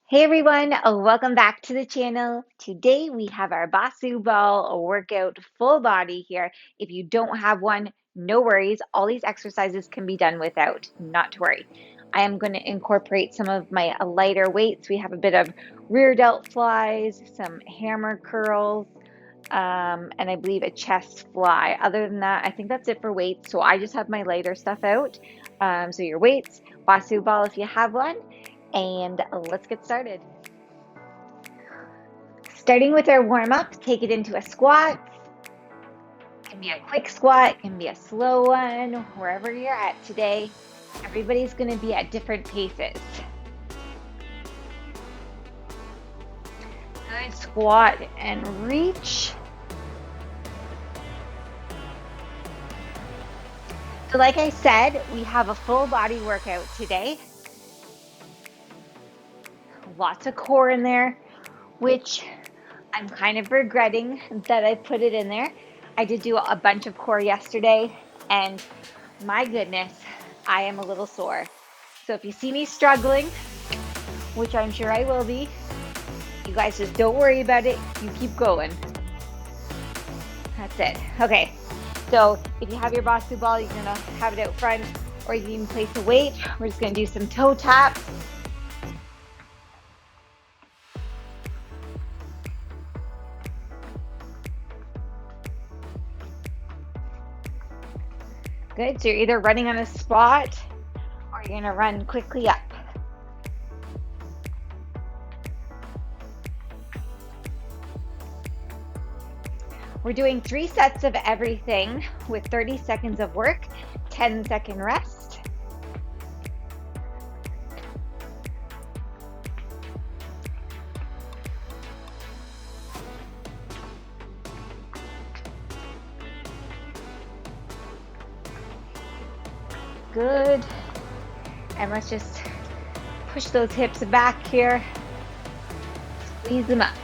Hey everyone, welcome back to the channel. Today we have our BOSU ball workout full body here. If you don't have one, no worries. All these exercises can be done without, not to worry. I am going to incorporate some of my lighter weights. We have a bit of rear delt flies, some hammer curls, and I believe a chest fly. Other than that, I think that's it for weights. So I just have my lighter stuff out. So your weights, BOSU ball if you have one, and let's get started. Starting with our warm up, take it into a squat. It can be a quick squat, it can be a slow one, wherever you're at today. Everybody's going to be at different paces. Good squat and reach. So like I said, we have a full body workout today. Lots of core in there, which I'm kind of regretting that I put it in there. I did do a bunch of core yesterday, and my goodness, I am a little sore. So if you see me struggling, which I'm sure I will be, you guys just don't worry about it. You keep going. That's it. Okay. So if you have your BOSU ball, you're going to have it out front, or you can place a weight. We're just going to do some toe taps. Good. So you're either running on a spot or you're going to run quickly up. We're doing 3 sets of everything with 30 seconds of work, 10-second rest. Good. And let's just push those hips back here. Squeeze them up.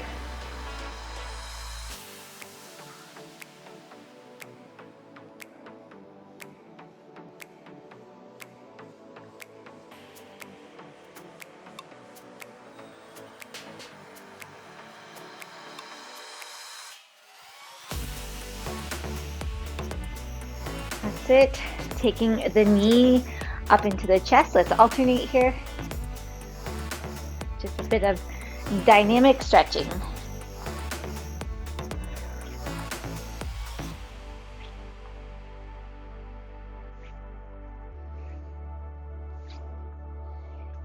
That's it. Taking the knee up into the chest. Let's alternate here. Just a bit of dynamic stretching.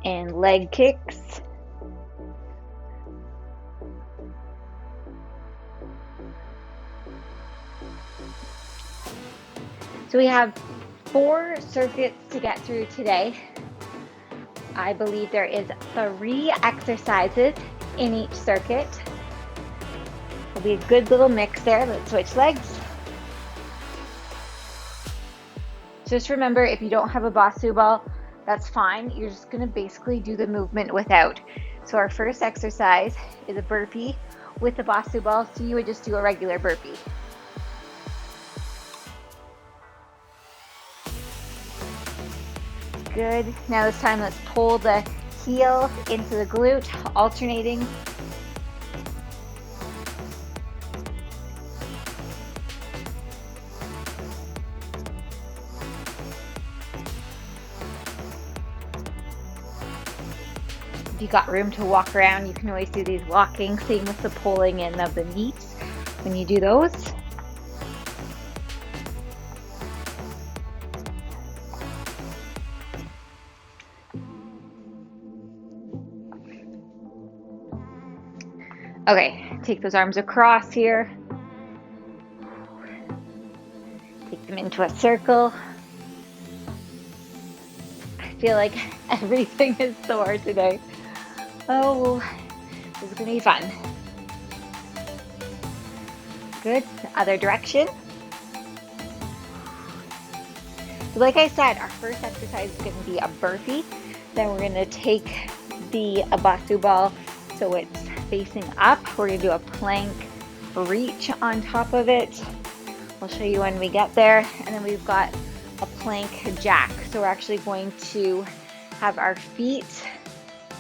And leg kicks. So we have 4 circuits to get through today. I believe there is 3 exercises in each circuit. It'll be a good little mix there. Let's switch legs. Just remember, if you don't have a BOSU ball, that's fine. You're just going to basically do the movement without. So our first exercise is a burpee with the BOSU ball. So you would just do a regular burpee. Good. Now this time, let's pull the heel into the glute, alternating. If you got room to walk around, you can always do these walking. Same with the pulling in of the knees when you do those. Okay, take those arms across here. Take them into a circle. I feel like everything is sore today. Oh, this is gonna be fun. Good, other direction. So like I said, our first exercise is gonna be a burpee. Then we're gonna take the BOSU ball so it's facing up. We're gonna do a plank reach on top of it. I'll show you when we get there. And then we've got a plank jack. So we're actually going to have our feet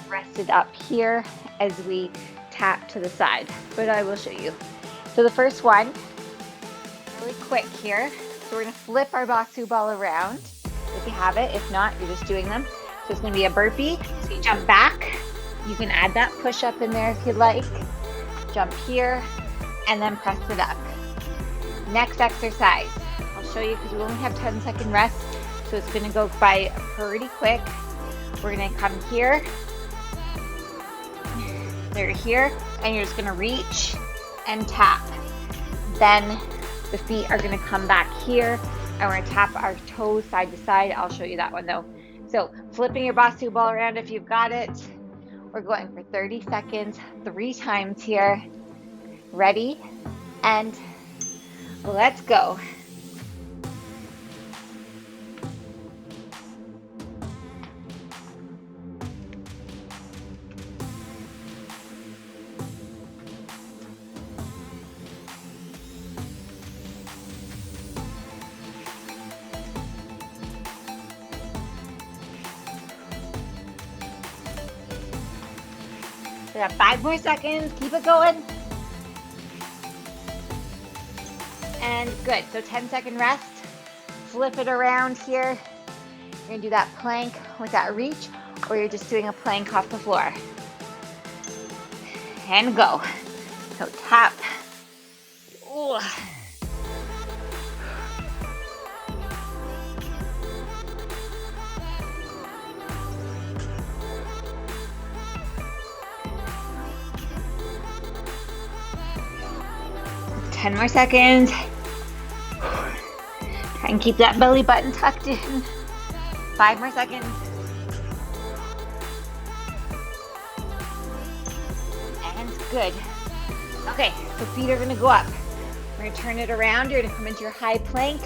rested up here as we tap to the side, but I will show you. So the first one, really quick here. So we're gonna flip our BOSU ball around if you have it. If not, you're just doing them. So it's gonna be a burpee. So you jump back. You can add that push up in there if you'd like. Jump here and then press it up. Next exercise, I'll show you because we only have 10-second rest. So it's gonna go by pretty quick. We're gonna come here. They're here, and you're just gonna reach and tap. Then the feet are gonna come back here, and we're gonna tap our toes side to side. I'll show you that one though. So flipping your BOSU ball around if you've got it. We're going for 30 seconds, 3 times here. Ready? And let's go. We got 5 more seconds. Keep it going. And good. So 10-second rest. Flip it around here. You're gonna do that plank with that reach, or you're just doing a plank off the floor. And go. So tap. Ooh. Ten more seconds. Try and keep that belly button tucked in. 5 more seconds. And good. Okay, so feet are gonna go up. We're gonna turn it around. You're gonna come into your high plank.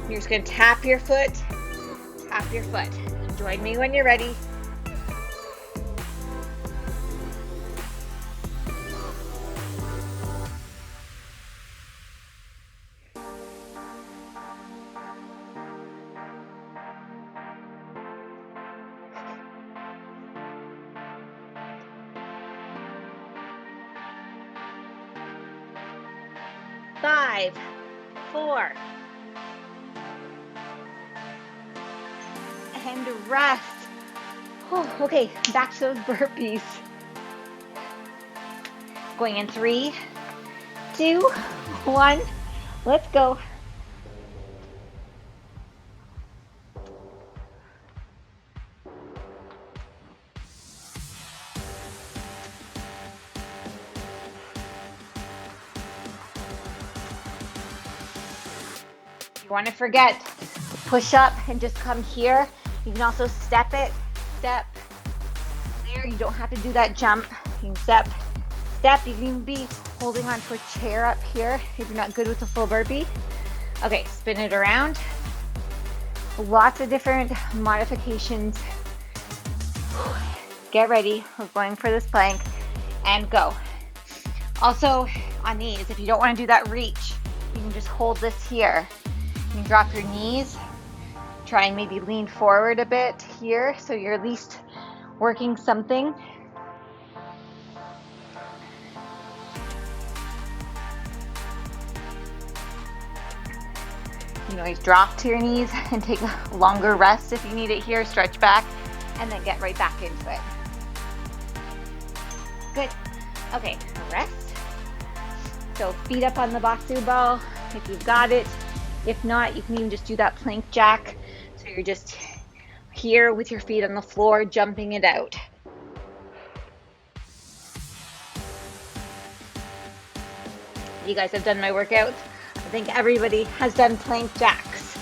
You're just gonna tap your foot. Tap your foot. Join me when you're ready. Five, 4, and rest. Oh, okay, back to those burpees. Going in 3, 2, 1. Let's go. You want to forget, push up and just come here. You can also step it, step there. You don't have to do that jump. You can step. You can even be holding on to a chair up here if you're not good with the full burpee. Okay, spin it around. Lots of different modifications. Get ready. We're going for this plank and go. Also on these, if you don't want to do that reach, you can just hold this here. You can drop your knees, try and maybe lean forward a bit here so you're at least working something. You can always drop to your knees and take a longer rest if you need it here. Stretch back and then get right back into it. Good. Okay, rest. So feet up on the BOSU ball if you've got it. If not, you can even just do that plank jack. So you're just here with your feet on the floor, jumping it out. You guys have done my workouts. I think everybody has done plank jacks.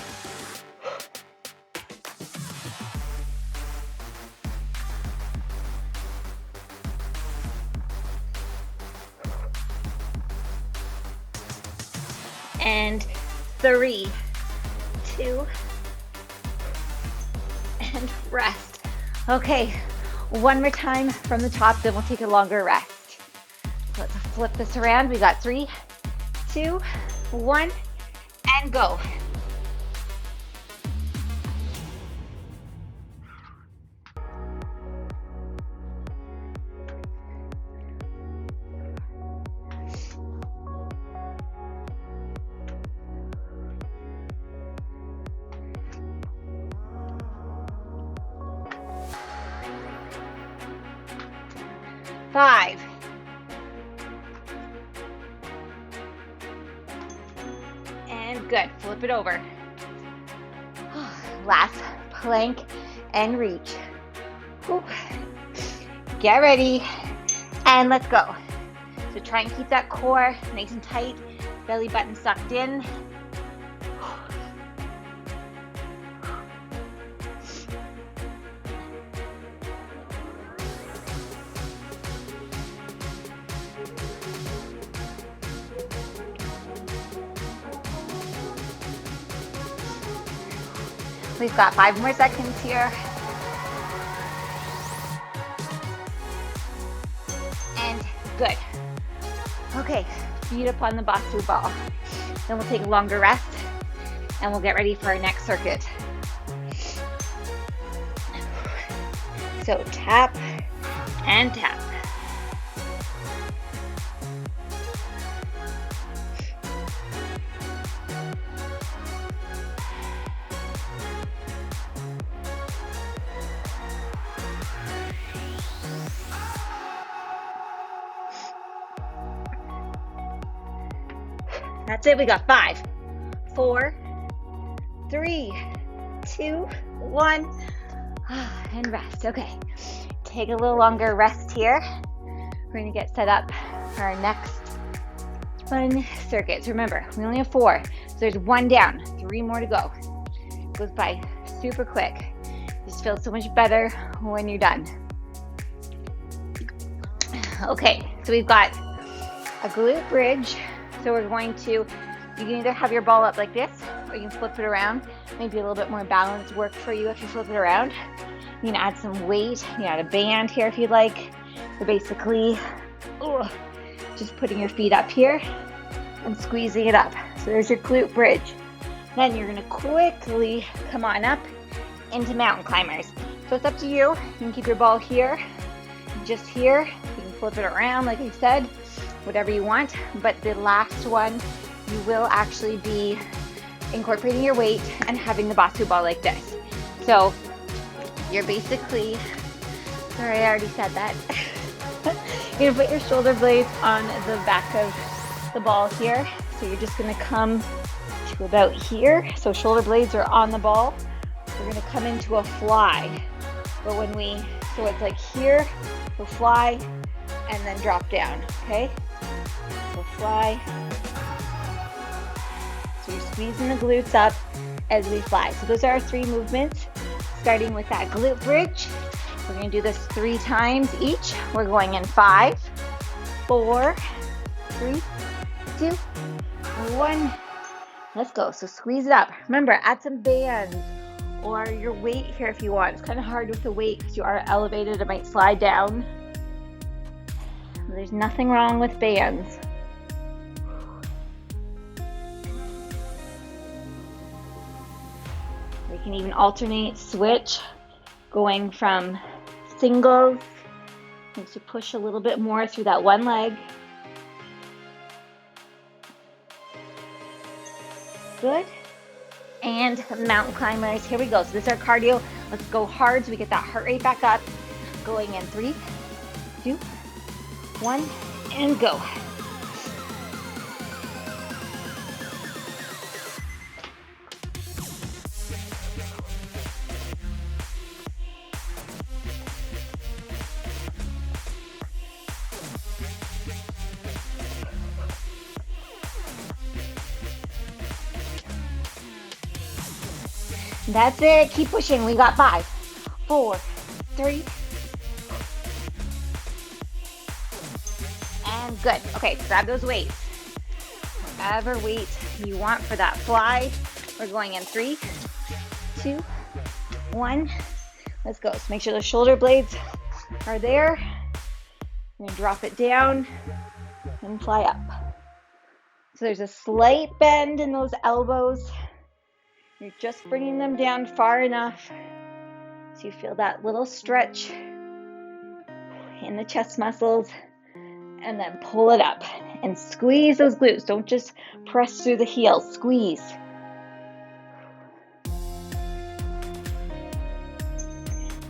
And 3, 2, and rest. Okay, one more time from the top, then we'll take a longer rest. Let's flip this around. We got 3, 2, 1, and go. 5. And good. Flip it over. Last plank and reach. Whew. Get ready and let's go. So try and keep that core nice and tight, belly button sucked in. We've got 5 more seconds here. And good. Okay, feet up on the BOSU ball. Then we'll take a longer rest and we'll get ready for our next circuit. So tap and tap. That's it. We got 5, 4, 3, 2, 1, and rest. Okay, take a little longer rest here. We're going to get set up for our next fun circuits. Remember, we only have 4, so there's 1 down, 3 more to go. It goes by super quick. Just feels so much better when you're done. Okay, so we've got a glute bridge. So we're going to, you can either have your ball up like this, or you can flip it around. Maybe a little bit more balance work for you if you flip it around. You can add some weight. You can add a band here if you'd like. You're basically just putting your feet up here and squeezing it up. So there's your glute bridge. Then you're gonna quickly come on up into mountain climbers. So it's up to you. You can keep your ball here, just here. You can flip it around like I said. Whatever you want, but the last one you will actually be incorporating your weight and having the BOSU ball like this. So you're basically, sorry I already said that, you're gonna put your shoulder blades on the back of the ball here. So you're just gonna come to about here. So shoulder blades are on the ball. We're gonna come into a fly. But when we, so it's like here, we'll fly and then drop down, okay? So fly. So you're squeezing the glutes up as we fly. So those are our 3 movements, starting with that glute bridge. We're going to do this 3 times each. We're going in 5, 4, 3, 2, 1. Let's go. So squeeze it up. Remember, add some bands or your weight here if you want. It's kind of hard with the weight because you are elevated. It might slide down. There's nothing wrong with bands. We can even alternate, switch, going from singles. Makes you push a little bit more through that one leg. Good. And mountain climbers. Here we go. So this is our cardio. Let's go hard so we get that heart rate back up. Going in 3, 2, 1, and go. That's it. Keep pushing. We got 5, 4, 3, and good. Okay, grab those weights. Whatever weight you want for that fly. We're going in 3, 2, 1. Let's go. So make sure the shoulder blades are there. You're going to drop it down and fly up. So there's a slight bend in those elbows. You're just bringing them down far enough so you feel that little stretch in the chest muscles, and then pull it up and squeeze those glutes. Don't just press through the heels, squeeze.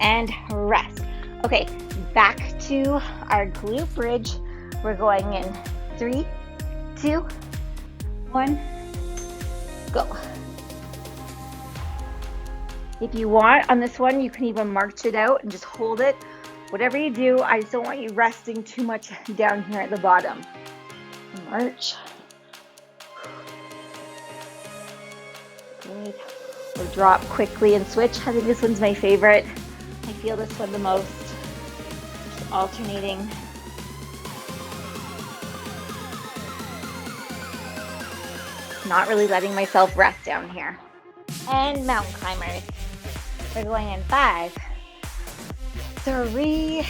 And rest. Okay, back to our glute bridge. We're going in 3, 2, 1, go. If you want on this one, you can even march it out and just hold it. Whatever you do, I just don't want you resting too much down here at the bottom. March. Good. Or drop quickly and switch. I think this one's my favorite. I feel this one the most. Just alternating. Not really letting myself rest down here. And mountain climbers. We're going in 5, 3,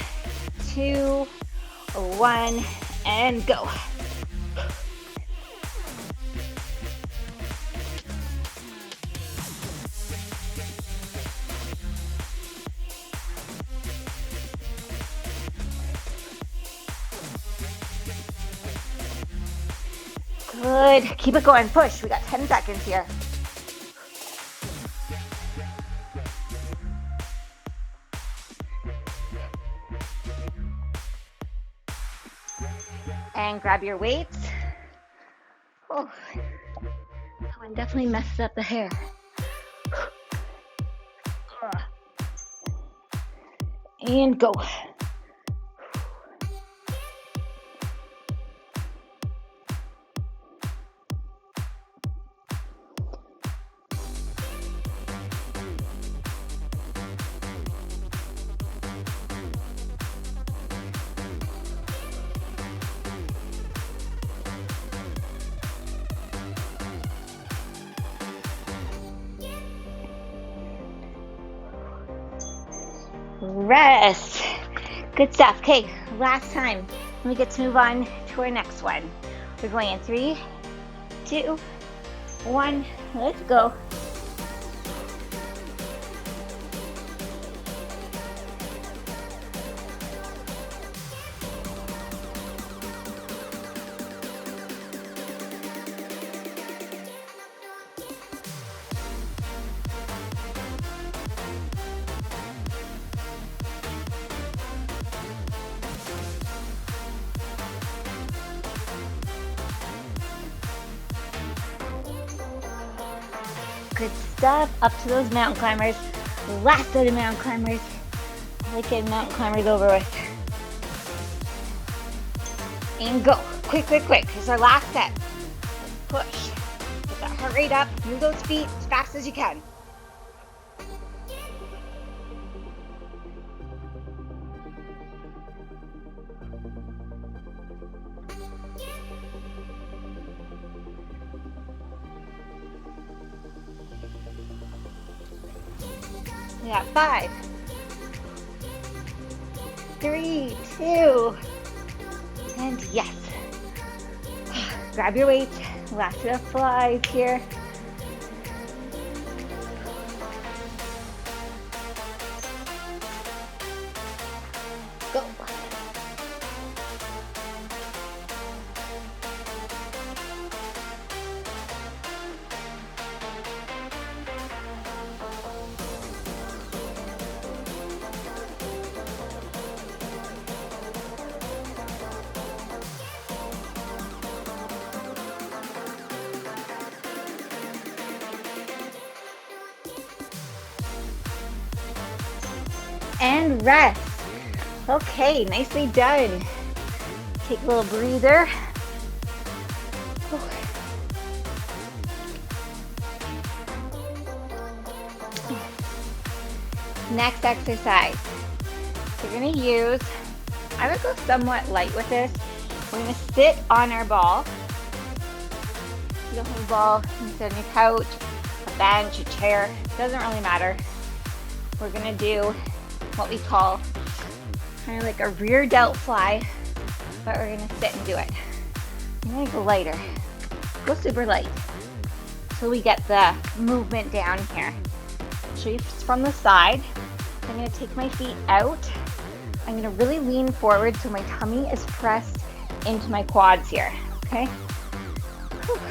2, 1, and go. Good. Keep it going. Push. We got 10 seconds here. And grab your weights. Oh, that one definitely messed up the hair. And go. Rest. Good stuff. Okay, last time. We get to move on to our next one. We're going in 3, 2, 1. Let's go. Good stuff. Up to those mountain climbers. Last set of mountain climbers. I like getting mountain climbers over with. And go. Quick, quick, quick. Here's our last set. Push. Get that heart rate up. Move those feet as fast as you can. We got 5, 3, 2, and yes. Grab your weights. Last set of flies here. Go. And rest. Okay, nicely done. Take a little breather. Next exercise. We're gonna use, I would go somewhat light with this. We're gonna sit on our ball. You don't have a ball, you can sit on your couch, a bench, a chair, doesn't really matter. We're gonna do what we call kind of like a rear delt fly, but we're gonna sit and do it. I'm gonna go lighter, go super light, so we get the movement down here. Show you from the side. I'm gonna take my feet out. I'm gonna really lean forward so my tummy is pressed into my quads here, okay? Whew. So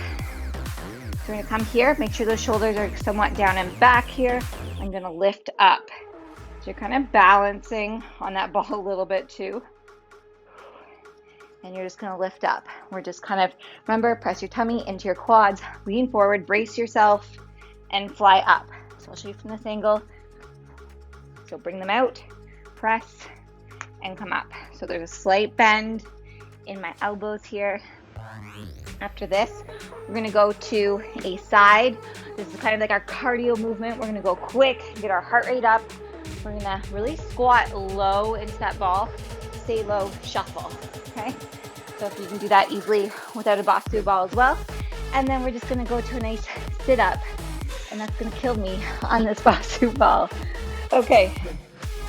we're gonna come here, make sure those shoulders are somewhat down and back here. I'm gonna lift up. you're kind of balancing on that ball a little bit too. And you're just going to lift up. We're just kind of, remember, press your tummy into your quads, lean forward, brace yourself, and fly up. So I'll show you from this angle. So bring them out, press, and come up. So there's a slight bend in my elbows here. After this, we're going to go to a side. This is kind of like our cardio movement. We're going to go quick, get our heart rate up. We're going to really squat low into that ball. Stay low, shuffle. Okay? So if you can do that easily without a BOSU ball as well. And then we're just going to go to a nice sit up. And that's going to kill me on this BOSU ball. Okay.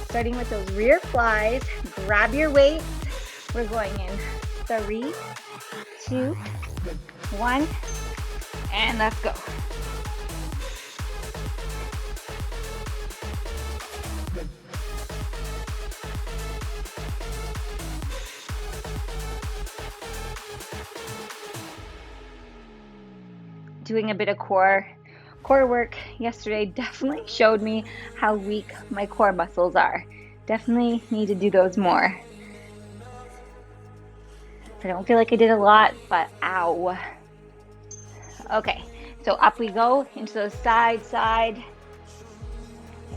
Starting with those rear flies. Grab your weights. We're going in 3, 2, 1, and let's go. Doing a bit of core work yesterday definitely showed me how weak my core muscles are. Definitely need to do those more. I don't feel like I did a lot, but ow. Okay, so up we go into the side.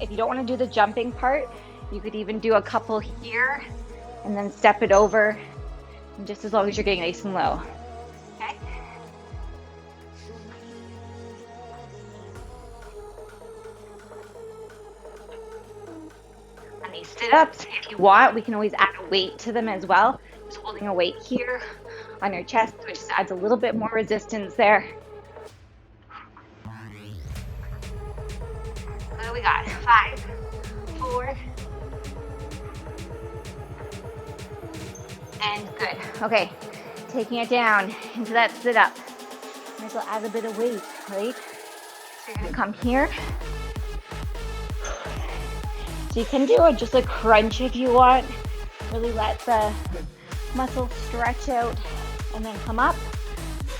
If you don't want to do the jumping part, you could even do a couple here and then step it over, and just as long as you're getting nice and low. Okay? On these sit-ups, if you want, we can always add a weight to them as well. Just holding a weight here on your chest, which just adds a little bit more resistance there. What do we got? 5, 4, and good. Okay, taking it down into that sit up. Might as well add a bit of weight, right? So you're gonna come here. So you can do just a crunch if you want. Really let the muscle stretch out and then come up.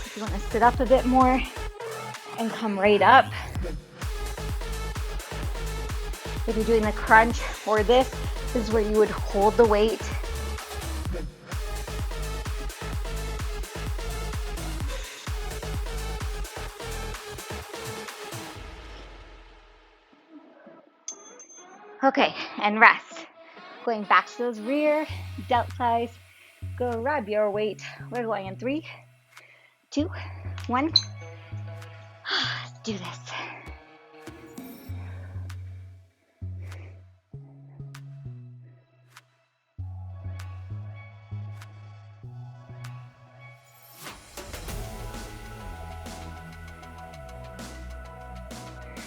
If you want to sit up a bit more and come right up. If you're doing the crunch or this is where you would hold the weight. Okay, and rest. Going back to those rear delt flies. Grab your weight. We're going in 3, 2, 1. Let's do this.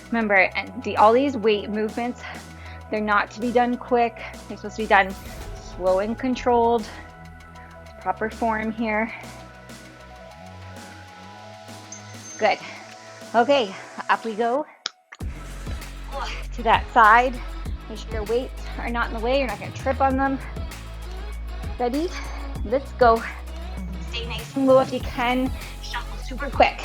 Remember, and all these weight movements, they're not to be done quick. They're supposed to be done slow and controlled. Proper form here. Good. Okay, up we go to that side. Make sure your weights are not in the way. You're not going to trip on them. Ready? Let's go. Stay nice and low if you can. Shuffle super quick.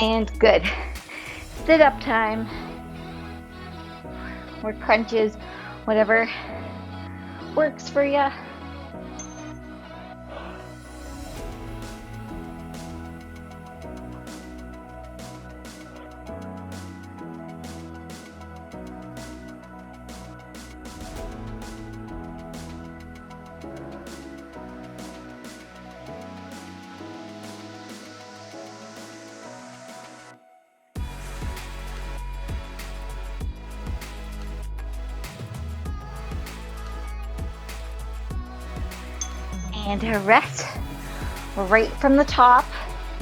And good. Sit up time. Or crunches, whatever works for you. And a rest right from the top,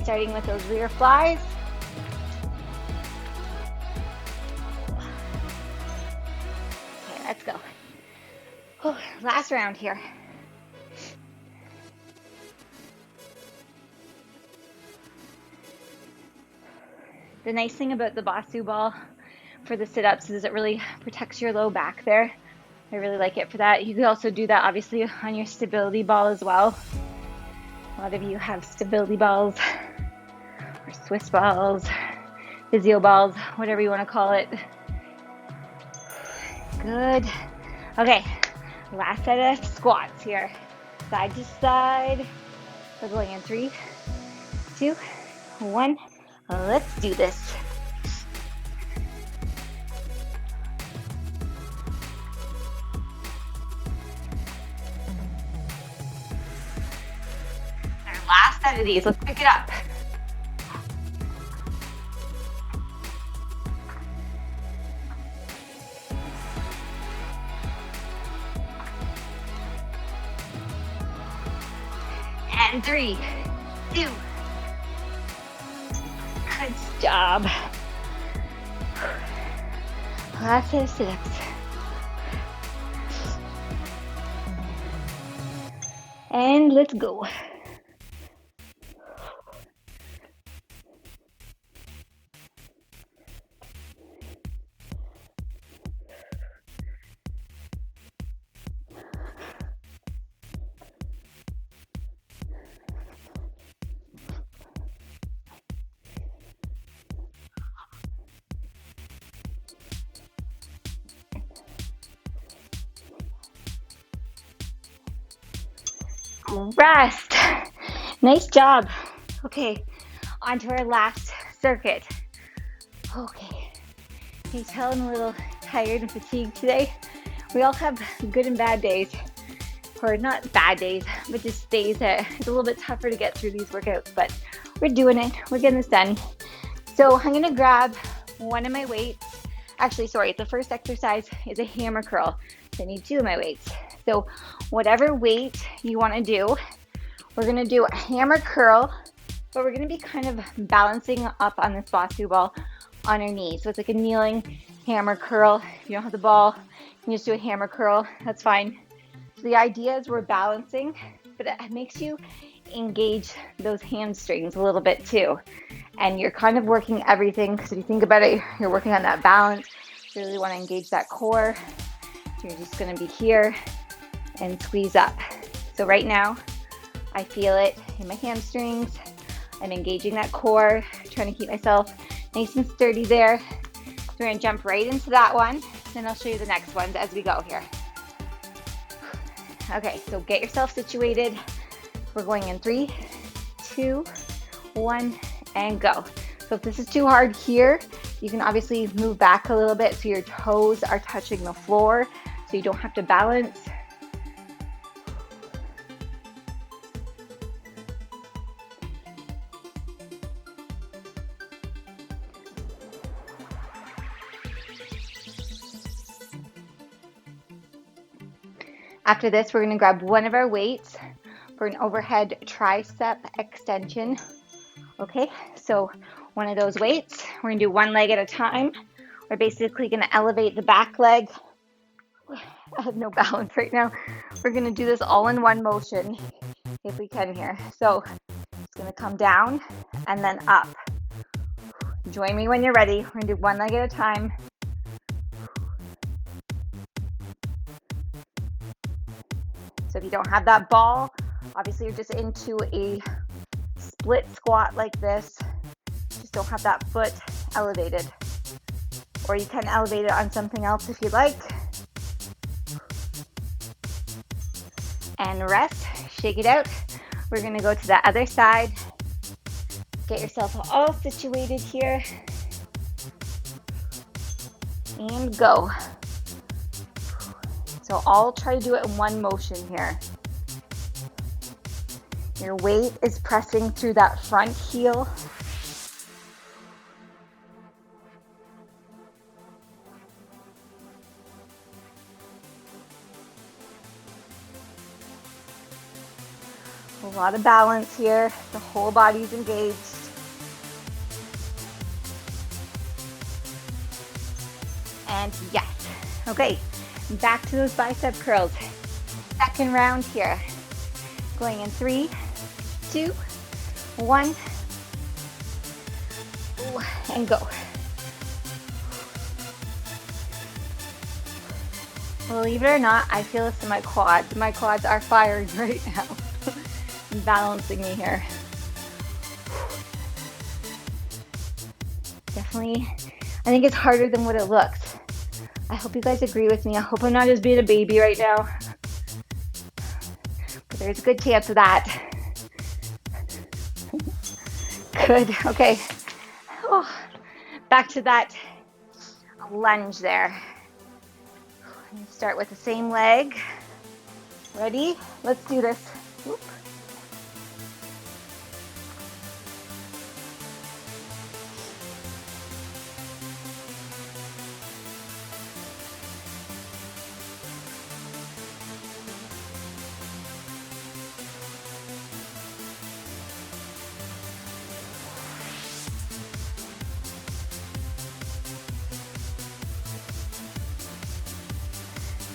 starting with those rear flies. Okay, let's go. Oh, last round here. The nice thing about the BOSU ball for the sit-ups is it really protects your low back there. I really like it for that. You could also do that obviously on your stability ball as well. A lot of you have stability balls or Swiss balls, physio balls, whatever you want to call it. Good. Okay, last set of squats here. Side to side. We're going in 3, 2, 1. Let's do this. Our last set of these. Let's pick it up. And 3, 2. Good job. Last set of sit-ups. And let's go. Rest. Nice job. Okay, on to our last circuit. Okay, can you tell I'm a little tired and fatigued today? We all have good and bad days, or not bad days, but just days that it's a little bit tougher to get through these workouts, but we're doing it. We're getting this done. So I'm gonna grab one of my weights. Actually, sorry, the first exercise is a hammer curl. So I need 2 of my weights. So whatever weight you wanna do, we're gonna do a hammer curl, but we're gonna be kind of balancing up on this BOSU ball on our knees. So it's like a kneeling hammer curl. If you don't have the ball, you can just do a hammer curl, that's fine. So the idea is we're balancing, but it makes you engage those hamstrings a little bit too. And you're kind of working everything, because if you think about it, you're working on that balance. You really wanna engage that core. So you're just gonna be here and squeeze up. So right now, I feel it in my hamstrings. I'm engaging that core, trying to keep myself nice and sturdy there. So we're gonna jump right into that one, then I'll show you the next ones as we go here. Okay, so get yourself situated. We're going in 3, 2, 1, and go. So if this is too hard here, you can obviously move back a little bit so your toes are touching the floor, so you don't have to balance. After this, we're gonna grab one of our weights for an overhead tricep extension. Okay, so one of those weights, we're gonna do one leg at a time. We're basically gonna elevate the back leg. I have no balance right now. We're gonna do this all in one motion, if we can here. So it's gonna come down and then up. Join me when you're ready. We're gonna do one leg at a time. So if you don't have that ball, obviously you're just into a split squat like this. Just don't have that foot elevated. Or you can elevate it on something else if you like. And rest, shake it out. We're gonna go to the other side. Get yourself all situated here. And go. So I'll try to do it in one motion here. Your weight is pressing through that front heel. A lot of balance here. The whole body's engaged. And yes. Okay, back to those bicep curls. Second round here. Going in 3, 2, 1. Ooh. and go. Believe it or not, I feel this in my quads. My quads are firing right now. Balancing me here. Definitely, I think it's harder than what it looks. I hope you guys agree with me. I hope I'm not just being a baby right now. But there's a good chance of that. Good, okay. Oh, back to that lunge there. Start with the same leg. Ready? Let's do this. Whoop.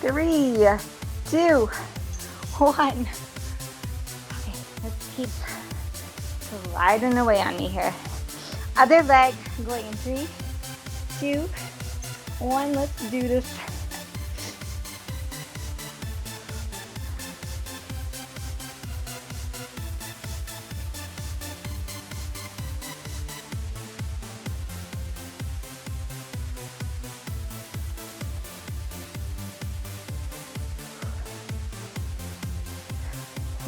Three, two, one. Okay, let's keep sliding away on me here. Other leg going in 3, 2, 1. Let's do this.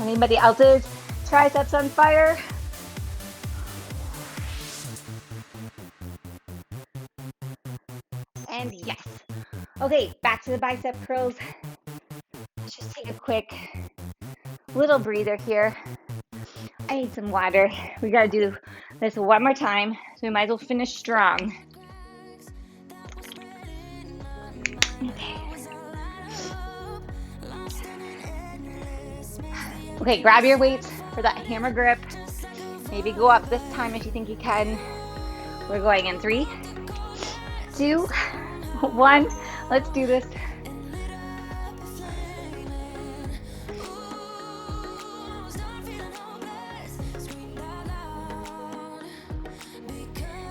Anybody else's triceps on fire? And yes. Okay, back to the bicep curls. Let's just take a quick little breather here. I need some water. We gotta do this one more time, so we might as well finish strong. Okay. Okay, grab your weights for that hammer grip. Maybe go up this time if you think you can. We're going in 3, 2, 1. Let's do this.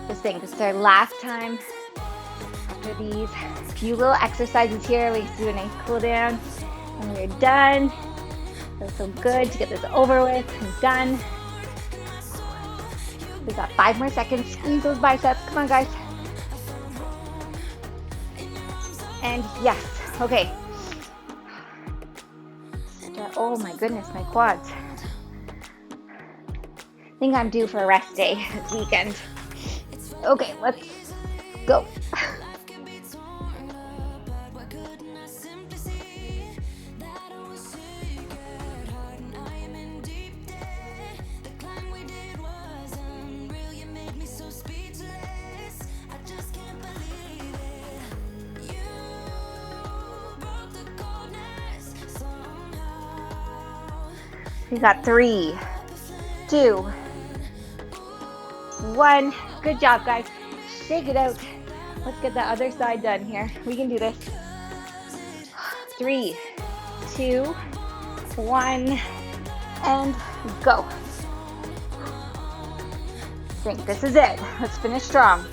Just think this is our last time. After these few little exercises here, we do a nice cool down and we're done. Feels so good to get this over with and done. We've got 5 more seconds. Squeeze those biceps. Come on, guys. And yes. Okay. Oh my goodness, my quads. I think I'm due for a rest day this weekend. Okay, let's go. We got 3, 2, 1. Good job, guys. Shake it out. Let's get the other side done here. We can do this. 3, 2, 1, and go. I think this is it. Let's finish strong.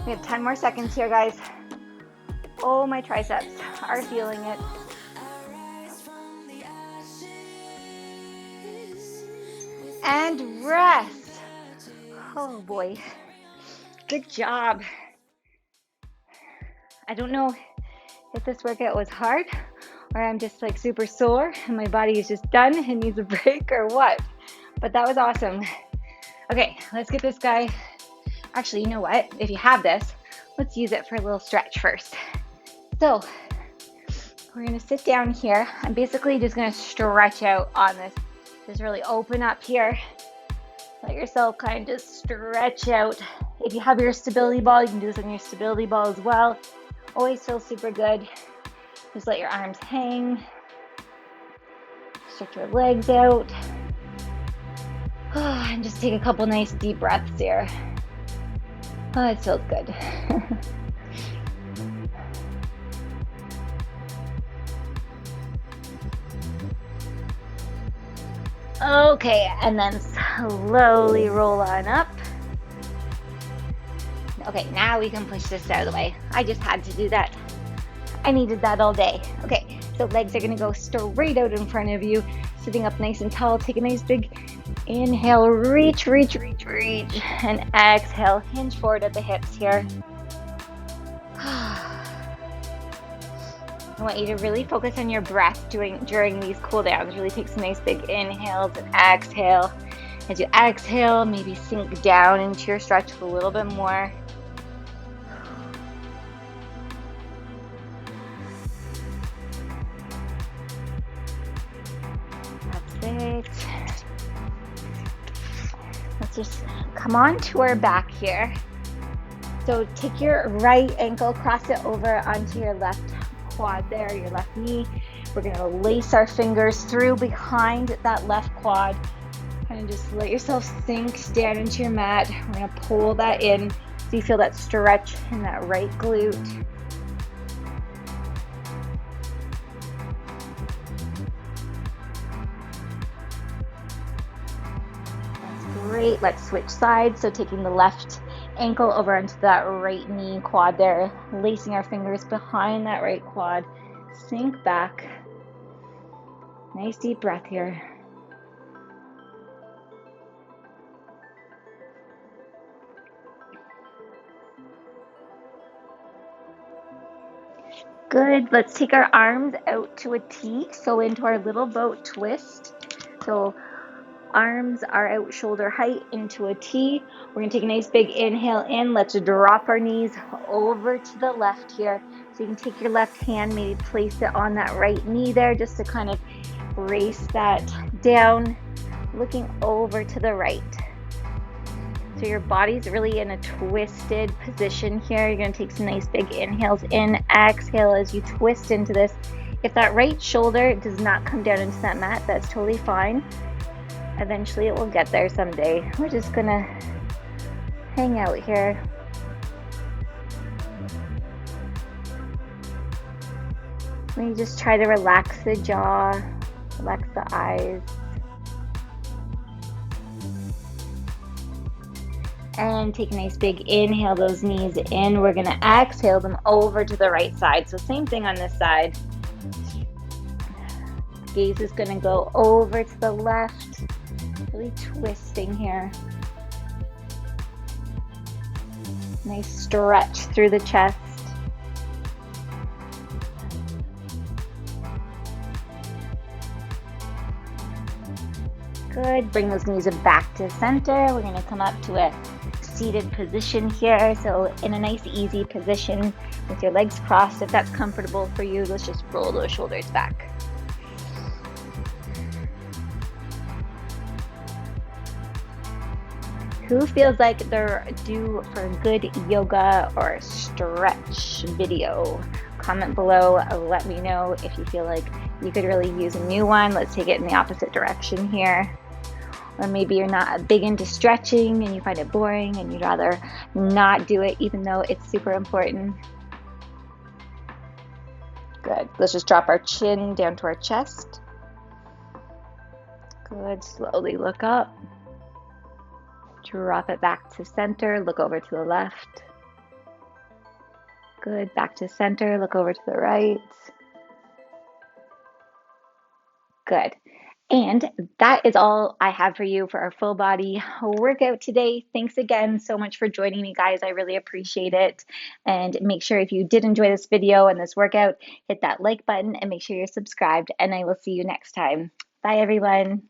We have 10 more seconds here, guys. Oh, my triceps are feeling it. And rest. Oh boy. Good job. I don't know if this workout was hard or I'm just like super sore and my body is just done and needs a break or what. But that was awesome. Okay, let's get this guy. Actually, you know what? If you have this, let's use it for a little stretch first. So we're gonna sit down here. I'm basically just gonna stretch out on this. Just really open up here. Let yourself kind of just stretch out. If you have your stability ball, you can do this on your stability ball as well. Always feels super good. Just let your arms hang. Stretch your legs out. And just take a couple nice deep breaths here. Oh, it feels good. Okay, and then slowly roll on up. Okay, now we can push this out of the way. I just had to do that. I needed that all day. Okay, so legs are gonna go straight out in front of you, sitting up nice and tall. Take a nice big inhale, reach, reach, reach, reach, and exhale, hinge forward at the hips here. I want you to really focus on your breath during these cool downs. Really take some nice big inhales and exhale. As you exhale, maybe sink down into your stretch a little bit more. That's it. Let's just come on to our back here. So take your right ankle, cross it over onto your left quad there, your left knee. We're gonna lace our fingers through behind that left quad. Kind of just let yourself sink down into your mat. We're gonna pull that in so you feel that stretch in that right glute. That's great. Let's switch sides. So taking the left ankle over onto that right knee quad there, lacing our fingers behind that right quad. Sink back. Nice deep breath here. Good. Let's take our arms out to a T. So into our little boat twist. So arms are out shoulder height into a T. We're going to take a nice big inhale in. Let's drop our knees over to the left here. So you can take your left hand, maybe place it on that right knee there just to kind of brace that down, looking over to the right. So your body's really in a twisted position here. You're going to take some nice big inhales in, exhale as you twist into this. If that right shoulder does not come down into that mat, that's totally fine. Eventually it will get there someday. We're just gonna hang out here. Maybe just try to relax the jaw, relax the eyes. And take a nice big inhale, those knees in. We're gonna exhale them over to the right side. So same thing on this side. Gaze is gonna go over to the left. Really twisting here. Nice stretch through the chest. Good. Bring those knees back to center. We're going to come up to a seated position here. So in a nice easy position with your legs crossed, if that's comfortable for you, let's just roll those shoulders back. Who feels like they're due for a good yoga or stretch video? Comment below, let me know if you feel like you could really use a new one. Let's take it in the opposite direction here. Or maybe you're not big into stretching and you find it boring and you'd rather not do it even though it's super important. Good. Let's just drop our chin down to our chest. Good. Slowly look up. Drop it back to center. Look over to the left. Good. Back to center. Look over to the right. Good. And that is all I have for you for our full body workout today. Thanks again so much for joining me, guys. I really appreciate it. And make sure if you did enjoy this video and this workout, hit that like button and make sure you're subscribed. And I will see you next time. Bye, everyone.